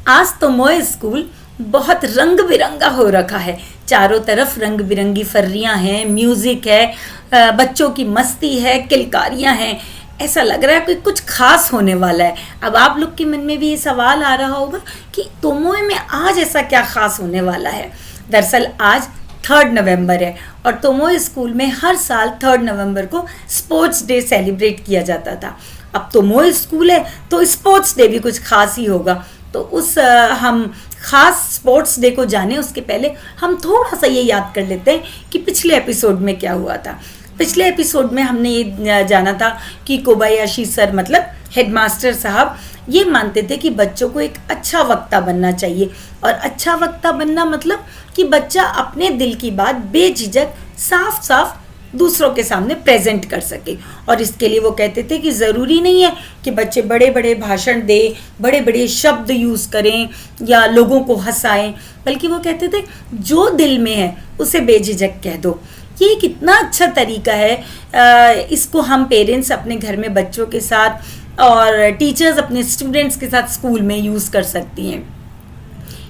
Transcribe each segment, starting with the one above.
आज तो मोए स्कूल बहुत रंग बिरंगा हो रखा है। चारों तरफ रंग बिरंगी फर्रियाँ हैं, म्यूजिक है, बच्चों की मस्ती है, किलकारियाँ हैं। ऐसा लग रहा है कि कुछ खास होने वाला है। अब आप लोग के मन में भी ये सवाल आ रहा होगा कि तोमोए में आज ऐसा क्या खास होने वाला है। दरअसल आज 3 नवंबर है और तोमोए स्कूल में हर साल 3 नवंबर को स्पोर्ट्स डे सेलिब्रेट किया जाता था। अब तोमोए स्कूल है तो स्पोर्ट्स डे भी कुछ खास ही होगा। तो हम खास स्पोर्ट्स डे को जाने उसके पहले हम थोड़ा सा ये याद कर लेते हैं कि पिछले एपिसोड में क्या हुआ था। पिछले एपिसोड में हमने ये जाना था कि कोबायाशी सर मतलब हेडमास्टर साहब ये मानते थे कि बच्चों को एक अच्छा वक्ता बनना चाहिए। और अच्छा वक्ता बनना मतलब कि बच्चा अपने दिल की बात बेझिझक साफ साफ दूसरों के सामने प्रेजेंट कर सके। और इसके लिए वो कहते थे कि ज़रूरी नहीं है कि बच्चे बड़े बड़े भाषण दें, बड़े बड़े शब्द यूज़ करें या लोगों को हंसाएं, बल्कि वो कहते थे जो दिल में है उसे बेझिझक कह दो। ये कितना अच्छा तरीका है। इसको हम पेरेंट्स अपने घर में बच्चों के साथ और टीचर्स अपने स्टूडेंट्स के साथ स्कूल में यूज़ कर सकती हैं।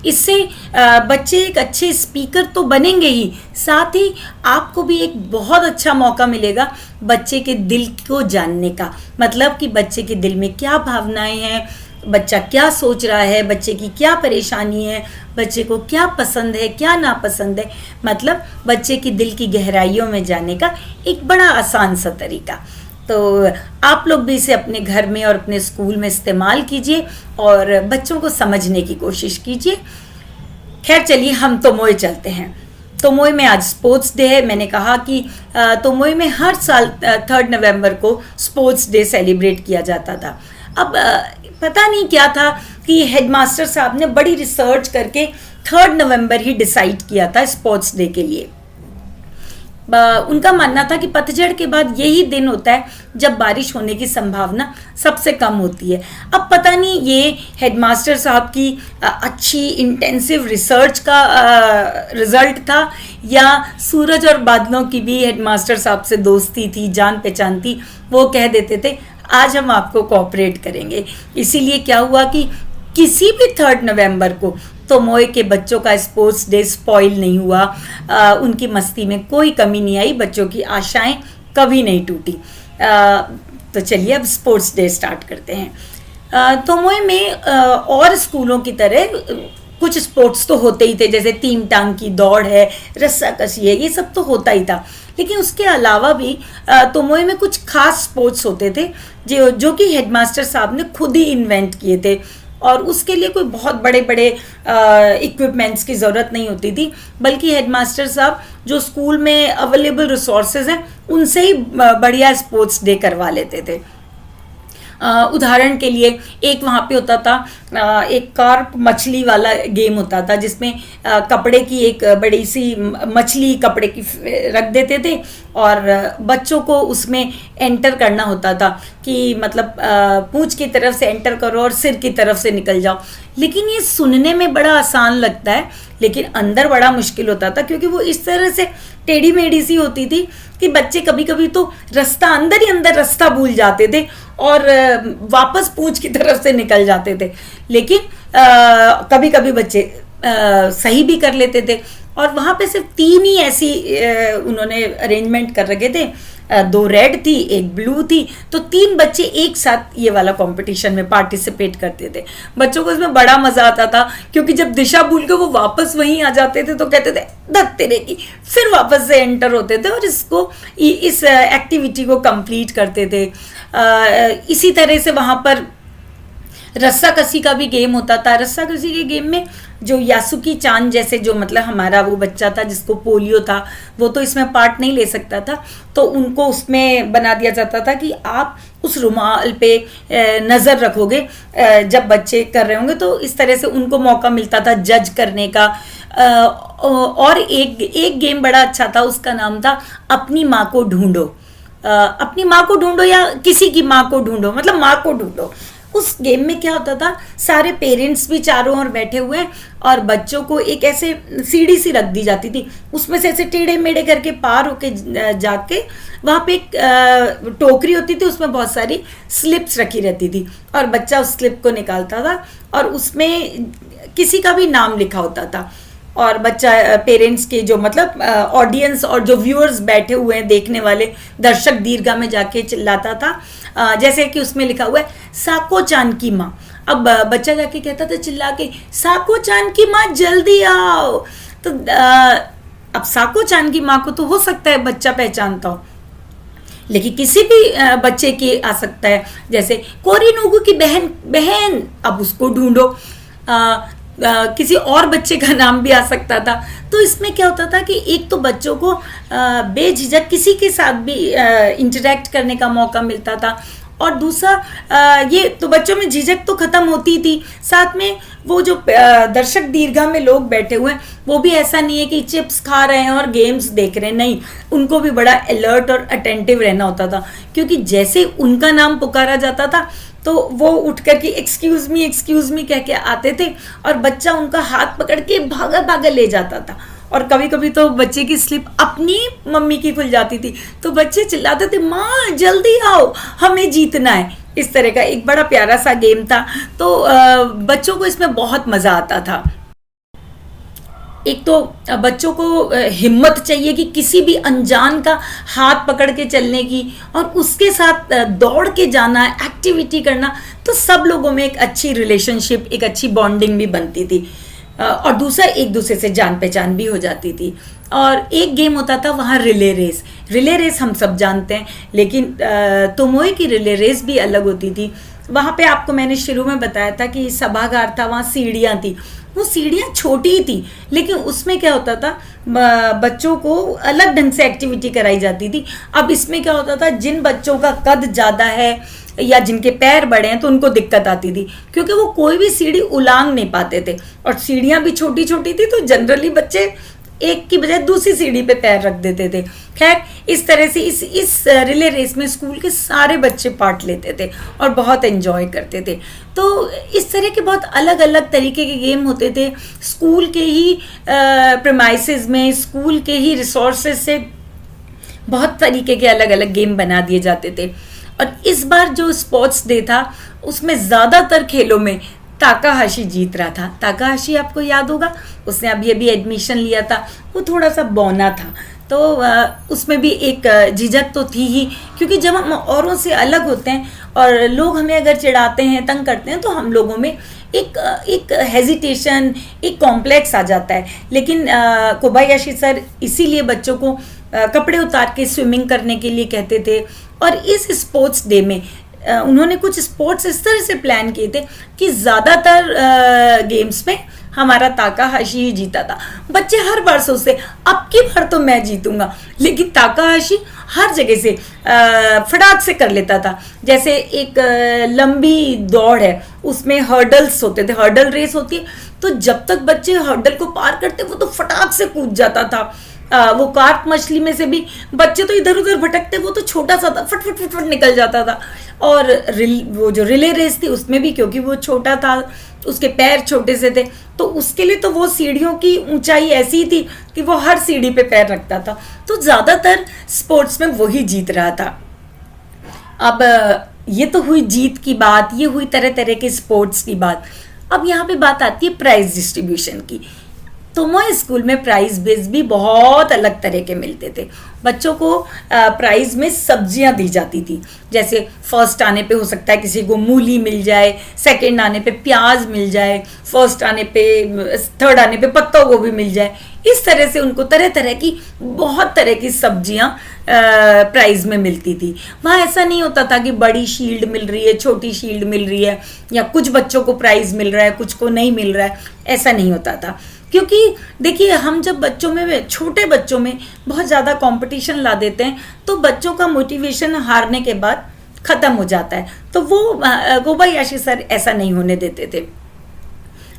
इससे बच्चे एक अच्छे स्पीकर तो बनेंगे ही, साथ ही आपको भी एक बहुत अच्छा मौका मिलेगा बच्चे के दिल को जानने का। मतलब कि बच्चे के दिल में क्या भावनाएं हैं, बच्चा क्या सोच रहा है, बच्चे की क्या परेशानी है, बच्चे को क्या पसंद है क्या नापसंद है। मतलब बच्चे की दिल की गहराइयों में जाने का एक बड़ा आसान सा तरीका। तो आप लोग भी इसे अपने घर में और अपने स्कूल में इस्तेमाल कीजिए और बच्चों को समझने की कोशिश कीजिए। खैर चलिए हम तोमोए चलते हैं। तोमोए में आज स्पोर्ट्स डे है। मैंने कहा कि तोमोए में हर साल 3 नवंबर को स्पोर्ट्स डे सेलिब्रेट किया जाता था। अब पता नहीं क्या था कि हेडमास्टर साहब ने बड़ी रिसर्च करके 3 नवंबर ही डिसाइड किया था स्पोर्ट्स डे के लिए। उनका मानना था कि पतझड़ के बाद यही दिन होता है जब बारिश होने की संभावना सबसे कम होती है। अब पता नहीं ये हेडमास्टर साहब की अच्छी इंटेंसिव रिसर्च का रिजल्ट था या सूरज और बादलों की भी हेडमास्टर साहब से दोस्ती थी, जान पहचान थी। वो कह देते थे आज हम आपको कोऑपरेट करेंगे। इसीलिए क्या हुआ कि किसी भी 3 नवंबर को तोमोए के बच्चों का स्पोर्ट्स डे स्पॉइल नहीं हुआ। उनकी मस्ती में कोई कमी नहीं आई, बच्चों की आशाएं कभी नहीं टूटी। तो चलिए अब स्पोर्ट्स डे स्टार्ट करते हैं। तोमोए में और स्कूलों की तरह कुछ स्पोर्ट्स तो होते ही थे, जैसे 3 टांग की दौड़ है, रस्साकसी है, ये सब तो होता ही था। लेकिन उसके अलावा भी तोमोए में कुछ खास स्पोर्ट्स होते थे जो कि हेडमास्टर साहब ने खुद ही इन्वेंट किए थे। और उसके लिए कोई बहुत बड़े बड़े इक्विपमेंट्स की ज़रूरत नहीं होती थी, बल्कि हेडमास्टर साहब जो स्कूल में अवेलेबल रिसोर्सेज हैं उनसे ही बढ़िया स्पोर्ट्स डे करवा लेते थे। उदाहरण के लिए एक वहाँ पे होता था एक कार्प मछली वाला गेम होता था, जिसमें कपड़े की एक बड़ी सी मछली कपड़े की रख देते थे और बच्चों को उसमें एंटर करना होता था कि मतलब पूंछ की तरफ से एंटर करो और सिर की तरफ से निकल जाओ। लेकिन ये सुनने में बड़ा आसान लगता है, लेकिन अंदर बड़ा मुश्किल होता था, क्योंकि वो इस तरह से टेढ़ी मेढ़ी सी होती थी कि बच्चे कभी कभी तो रास्ता अंदर ही अंदर रास्ता भूल जाते थे और वापस पूंछ की तरफ से निकल जाते थे। लेकिन कभी कभी बच्चे सही भी कर लेते थे। और वहाँ पे सिर्फ 3 ही ऐसी उन्होंने अरेंजमेंट कर रखे थे, 2 रेड थी, 1 ब्लू थी। तो 3 बच्चे एक साथ ये वाला कंपटीशन में पार्टिसिपेट करते थे। बच्चों को इसमें बड़ा मजा आता था, क्योंकि जब दिशा भूल के वो वापस वहीं आ जाते थे तो कहते थे धत तेरे की, फिर वापस से एंटर होते थे और इस एक्टिविटी को कंप्लीट करते थे। इसी तरह से वहाँ पर रस्साकसी का भी गेम होता था। रस्साकसी के गेम में जो यासुकी चांद जैसे जो मतलब हमारा वो बच्चा था जिसको पोलियो था, वो तो इसमें पार्ट नहीं ले सकता था, तो उनको उसमें बना दिया जाता था कि आप उस रुमाल पे नज़र रखोगे जब बच्चे कर रहे होंगे, तो इस तरह से उनको मौका मिलता था जज करने का। और एक गेम बड़ा अच्छा था, उसका नाम था अपनी माँ को ढूंढो। अपनी माँ को ढूंढो या किसी की माँ को ढूंढो, मतलब माँ को ढूंढो। उस गेम में क्या होता था, सारे पेरेंट्स भी चारों ओर बैठे हुए हैं और बच्चों को एक ऐसे सीढ़ी सी रख दी जाती थी, उसमें से ऐसे टेढ़े मेढ़े करके पार होके जाके वहाँ पे एक टोकरी होती थी, उसमें बहुत सारी स्लिप्स रखी रहती थी और बच्चा उस स्लिप को निकालता था और उसमें किसी का भी नाम लिखा होता था, और बच्चा पेरेंट्स के जो मतलब ऑडियंस और जो व्यूअर्स बैठे हुए हैं देखने वाले दर्शक दीर्घा में जाके चिल्लाता था। जैसे कि उसमें लिखा हुआ है साको चान की माँ, अब बच्चा जाके कहता था चिल्ला के साको चान की माँ जल्दी आओ। तो अब साको चान की माँ को तो हो सकता है बच्चा पहचानता हो, लेकिन किसी भी बच्चे की आ सकता है, जैसे कोरिनुगु की बहन बहन, अब उसको ढूंढो। किसी और बच्चे का नाम भी आ सकता था। तो इसमें क्या होता था कि एक तो बच्चों को बेझिझक किसी के साथ भी इंटरेक्ट करने का मौका मिलता था, और दूसरा ये तो बच्चों में झिझक तो खत्म होती थी, साथ में वो जो दर्शक दीर्घा में लोग बैठे हुए हैं वो भी ऐसा नहीं है कि चिप्स खा रहे हैं और गेम्स देख रहे हैं, नहीं, उनको भी बड़ा अलर्ट और अटेंटिव रहना होता था, क्योंकि जैसे उनका नाम पुकारा जाता था तो वो उठ कर के एक्सक्यूज मी कह के आते थे, और बच्चा उनका हाथ पकड़ के भागा भागा ले जाता था। और कभी कभी तो बच्चे की स्लिप अपनी मम्मी की खुल जाती थी, तो बच्चे चिल्लाते थे माँ जल्दी आओ हमें जीतना है। इस तरह का एक बड़ा प्यारा सा गेम था। तो बच्चों को इसमें बहुत मजा आता था। एक तो बच्चों को हिम्मत चाहिए कि किसी भी अनजान का हाथ पकड़ के चलने की, और उसके साथ दौड़ के जाना, एक्टिविटी करना, तो सब लोगों में एक अच्छी रिलेशनशिप, एक अच्छी बॉन्डिंग भी बनती थी, और दूसरा एक दूसरे से जान पहचान भी हो जाती थी। और एक गेम होता था वहाँ रिले रेस। रिले रेस हम सब जानते हैं, लेकिन तोमोए की रिले रेस भी अलग होती थी। वहाँ पे आपको मैंने शुरू में बताया था कि सभागार था, वहाँ सीढ़ियाँ थी, वो सीढ़ियाँ छोटी ही थी, लेकिन उसमें क्या होता था बच्चों को अलग ढंग से एक्टिविटी कराई जाती थी। अब इसमें क्या होता था, जिन बच्चों का कद ज़्यादा है या जिनके पैर बड़े हैं तो उनको दिक्कत आती थी, क्योंकि वो कोई भी सीढ़ी उलांग नहीं पाते थे, और सीढ़ियाँ भी छोटी छोटी थी, तो जनरली बच्चे एक की बजाय दूसरी सीढ़ी पे पैर रख देते थे। खैर, इस तरह से इस रिले रेस में स्कूल के सारे बच्चे पार्ट लेते थे और बहुत एंजॉय करते थे। तो इस तरह के बहुत अलग अलग तरीके के गेम होते थे। स्कूल के ही प्रेमाइसेस में, स्कूल के ही रिसोर्सेज से बहुत तरीके के अलग अलग गेम बना दिए जाते थे। और इस बार जो स्पोर्ट्स डे था उसमें ज़्यादातर खेलों में ताकाहाशी जीत रहा था। ताकाहाशी आपको याद होगा, उसने अभी अभी एडमिशन लिया था, वो थोड़ा सा बौना था, तो उसमें भी एक झिझक तो थी ही, क्योंकि जब हम औरों से अलग होते हैं और लोग हमें अगर चिढ़ाते हैं, तंग करते हैं, तो हम लोगों में एक हेजिटेशन, एक कॉम्प्लेक्स आ जाता है। लेकिन कोबायाशी सर इसीलिए बच्चों को कपड़े उतार के स्विमिंग करने के लिए कहते थे, और इस स्पोर्ट्स डे में उन्होंने कुछ स्पोर्ट्स इस तरह से प्लान किए थे कि ज़्यादातर गेम्स में हमारा ताकाहाशी ही जीता था। बच्चे हर बार सोचते अब की बार तो मैं जीतूंगा, लेकिन ताकाहाशी हर जगह से फटाक से कर लेता था। जैसे एक लंबी दौड़ है, उसमें हर्डल्स होते थे, हर्डल रेस होती है, तो जब तक बच्चे हर्डल को पार करते वो तो फटाक से कूद जाता था। वो कार्प मछली में से भी बच्चे तो इधर उधर भटकते, वो तो छोटा सा था, फट फट फट फट निकल जाता था। और वो जो रिले रेस थी उसमें भी, क्योंकि वो छोटा था, उसके पैर छोटे से थे, तो उसके लिए तो वो सीढ़ियों की ऊंचाई ऐसी थी कि वो हर सीढ़ी पे पैर रखता था। तो ज़्यादातर स्पोर्ट्स में वही जीत रहा था। अब ये तो हुई जीत की बात, ये हुई तरह तरह के स्पोर्ट्स की बात। अब यहाँ पे बात आती है प्राइज डिस्ट्रीब्यूशन की। तोमोए स्कूल में प्राइज बेस भी बहुत अलग तरह के मिलते थे। बच्चों को प्राइज में सब्जियां दी जाती थी, जैसे फर्स्ट आने पे हो सकता है किसी को मूली मिल जाए, सेकंड आने पे प्याज मिल जाए, फर्स्ट आने पे, थर्ड आने पे पत्ता गोभी मिल जाए। इस तरह से उनको तरह तरह की, बहुत तरह की सब्जियां प्राइज में मिलती थी। वहाँ ऐसा नहीं होता था कि बड़ी शील्ड मिल रही है, छोटी शील्ड मिल रही है, या कुछ बच्चों को प्राइज मिल रहा है, कुछ को नहीं मिल रहा है, ऐसा नहीं होता था। क्योंकि देखिए, हम जब बच्चों में, छोटे बच्चों में बहुत ज़्यादा कंपटीशन ला देते हैं, तो बच्चों का मोटिवेशन हारने के बाद ख़त्म हो जाता है। तो वो कोबायाशी सर ऐसा नहीं होने देते थे।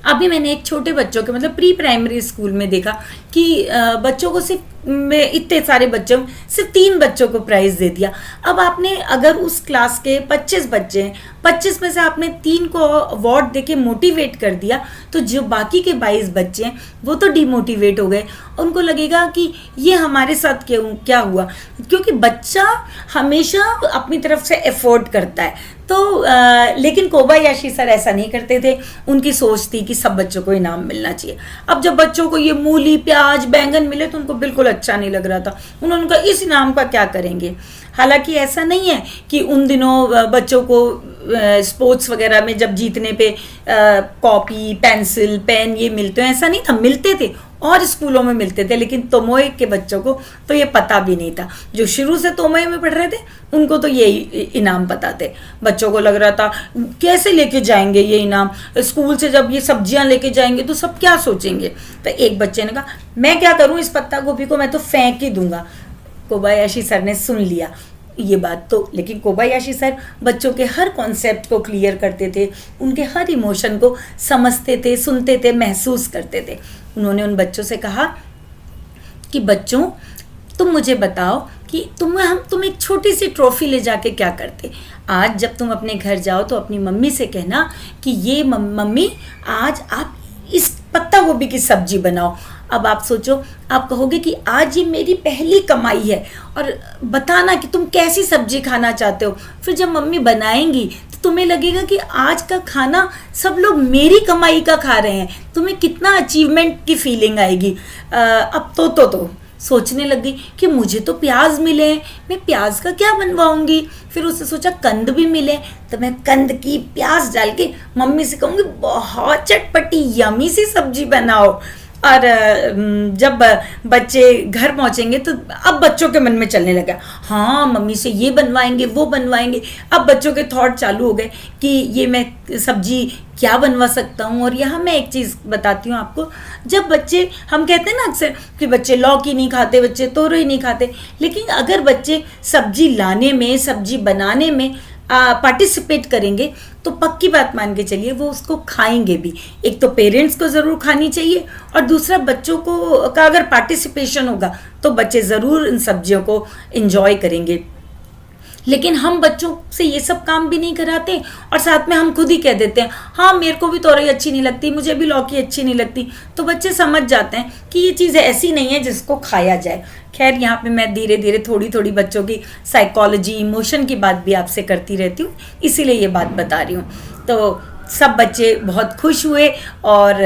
अभी मैंने एक छोटे बच्चों के, मतलब प्री प्राइमरी स्कूल में देखा कि बच्चों को सिर्फ, इतने सारे बच्चों में सिर्फ 3 बच्चों को प्राइज दे दिया। अब आपने अगर उस क्लास के 25 बच्चे हैं, 25 में से आपने 3 को अवार्ड देके मोटिवेट कर दिया, तो जो बाकी के 22 बच्चे हैं वो तो डिमोटिवेट हो गए। उनको लगेगा कि ये हमारे साथ क्या हुआ, क्योंकि बच्चा हमेशा अपनी तरफ से एफर्ट करता है, तो लेकिन कोबायाशी सर ऐसा नहीं करते थे। उनकी सोच थी कि सब बच्चों को इनाम मिलना चाहिए। अब जब बच्चों को ये मूली, प्याज, बैंगन मिले तो उनको बिल्कुल अच्छा नहीं लग रहा था। उन्होंने कहा इस इनाम का क्या करेंगे। हालांकि ऐसा नहीं है कि उन दिनों बच्चों को स्पोर्ट्स वगैरह में जब जीतने पे कॉपी, पेंसिल, पेन ये मिलते हैं, ऐसा नहीं था, मिलते थे और स्कूलों में मिलते थे। लेकिन तोमोए के बच्चों को तो ये पता भी नहीं था। जो शुरू से तोमोए में पढ़ रहे थे उनको तो ये इनाम पता थे। बच्चों को लग रहा था कैसे लेके जाएंगे ये इनाम, स्कूल से जब ये सब्जियां लेके जाएंगे तो सब क्या सोचेंगे। तो एक बच्चे ने कहा मैं क्या करूं, इस पत्ता गोभी को मैं तो फेंक ही दूंगा। कोबायाशी सर ने सुन लिया ये बात तो, लेकिन कोबायाशी सर बच्चों के हर कॉन्सेप्ट को क्लियर करते थे, उनके हर इमोशन को समझते थे, सुनते थे, महसूस करते थे। उन्होंने उन बच्चों से कहा कि बच्चों तुम मुझे बताओ कि तुम एक छोटी सी ट्रॉफी ले जाके क्या करते। आज जब तुम अपने घर जाओ तो अपनी मम्मी से कहना कि ये मम्मी आज आप इस पत्ता गोभी की सब्जी बनाओ। अब आप सोचो, आप कहोगे कि आज ये मेरी पहली कमाई है और बताना कि तुम कैसी सब्जी खाना चाहते हो। फिर जब मम्मी बनाएंगी तो तुम्हें लगेगा कि आज का खाना सब लोग मेरी कमाई का खा रहे हैं। तुम्हें कितना अचीवमेंट की फीलिंग आएगी। अब तो सोचने लगी कि मुझे तो प्याज मिले हैं, मैं प्याज का क्या बनवाऊंगी। फिर उसने सोचा कंद भी मिले तो मैं कंद की प्याज डाल के मम्मी से कहूँगी बहुत चटपटी यमी सी सब्जी बनाओ। और जब बच्चे घर पहुंचेंगे तो अब बच्चों के मन में चलने लगा, हाँ मम्मी से ये बनवाएंगे वो बनवाएंगे। अब बच्चों के थॉट चालू हो गए कि ये मैं सब्जी क्या बनवा सकता हूँ। और यहाँ मैं एक चीज़ बताती हूँ आपको, जब बच्चे, हम कहते हैं ना अक्सर कि बच्चे लौकी नहीं खाते, बच्चे तोरई नहीं खाते, लेकिन अगर बच्चे सब्जी लाने में, सब्जी बनाने में पार्टिसिपेट करेंगे तो पक्की बात मान के चलिए वो उसको खाएंगे भी। एक तो पेरेंट्स को ज़रूर खानी चाहिए और दूसरा बच्चों को का अगर पार्टिसिपेशन होगा तो बच्चे ज़रूर इन सब्जियों को एंजॉय करेंगे। लेकिन हम बच्चों से ये सब काम भी नहीं कराते और साथ में हम खुद ही कह देते हैं हाँ मेरे को भी तोरई अच्छी नहीं लगती, मुझे भी लौकी अच्छी नहीं लगती। तो बच्चे समझ जाते हैं कि ये चीज़ ऐसी नहीं है जिसको खाया जाए। खैर यहाँ पे मैं धीरे धीरे थोड़ी थोड़ी बच्चों की साइकोलॉजी, इमोशन की बात भी आपसे करती रहती हूँ, इसीलिए ये बात बता रही हूँ। तो सब बच्चे बहुत खुश हुए और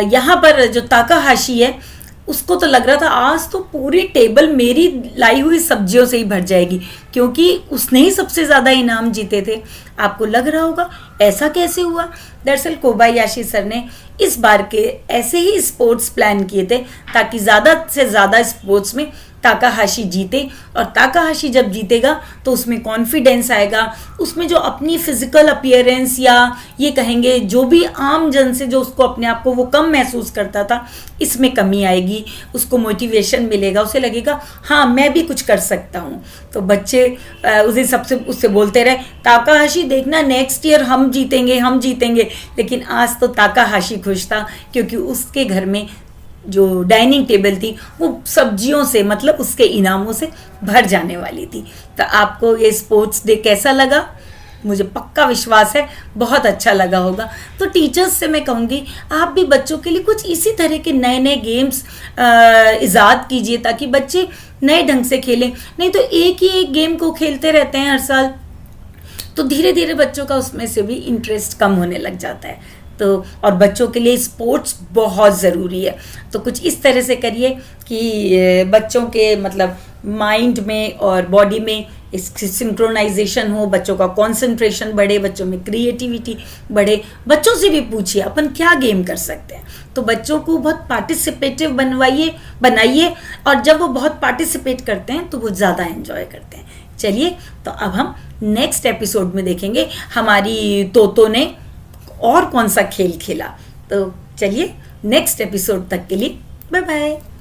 यहाँ पर जो ताकाहाशी है उसको तो लग रहा था आज तो पूरी टेबल मेरी लाई हुई सब्जियों से ही भर जाएगी, क्योंकि उसने ही सबसे ज़्यादा इनाम जीते थे। आपको लग रहा होगा ऐसा कैसे हुआ। दरअसल कोबायाशी सर ने इस बार के ऐसे ही स्पोर्ट्स प्लान किए थे ताकि ज़्यादा से ज़्यादा स्पोर्ट्स में ताकाहाशी जीते। और ताकाहाशी जब जीतेगा तो उसमें कॉन्फिडेंस आएगा, उसमें जो अपनी फिजिकल अपीयरेंस या ये कहेंगे जो भी आम जन से जो उसको अपने आप को वो कम महसूस करता था, इसमें कमी आएगी, उसको मोटिवेशन मिलेगा, उसे लगेगा हाँ मैं भी कुछ कर सकता हूँ। तो बच्चे उससे बोलते रहे ताकाहाशी देखना नेक्स्ट ईयर हम जीतेंगे हम जीतेंगे। लेकिन आज तो ताकाहाशी खुश था क्योंकि उसके घर में जो डाइनिंग टेबल थी वो सब्जियों से, मतलब उसके इनामों से भर जाने वाली थी। तो आपको ये स्पोर्ट्स डे कैसा लगा? मुझे पक्का विश्वास है बहुत अच्छा लगा होगा। तो टीचर्स से मैं कहूँगी आप भी बच्चों के लिए कुछ इसी तरह के नए नए गेम्स इजाद कीजिए ताकि बच्चे नए ढंग से खेलें। नहीं तो एक ही एक गेम को खेलते रहते हैं हर साल, तो धीरे धीरे बच्चों का उसमें से भी इंटरेस्ट कम होने लग जाता है। तो और बच्चों के लिए स्पोर्ट्स बहुत ज़रूरी है। तो कुछ इस तरह से करिए कि बच्चों के मतलब माइंड में और बॉडी में सिंक्रोनाइजेशन हो, बच्चों का कंसंट्रेशन बढ़े, बच्चों में क्रिएटिविटी बढ़े। बच्चों से भी पूछिए अपन क्या गेम कर सकते हैं। तो बच्चों को बहुत पार्टिसिपेटिव बनाइए और जब वो बहुत पार्टिसिपेट करते हैं तो वो ज़्यादा एंजॉय करते हैं। चलिए तो अब हम नेक्स्ट एपिसोड में देखेंगे हमारी तोतो ने और कौन सा खेल खेला। तो चलिए नेक्स्ट एपिसोड तक के लिए बाय बाय।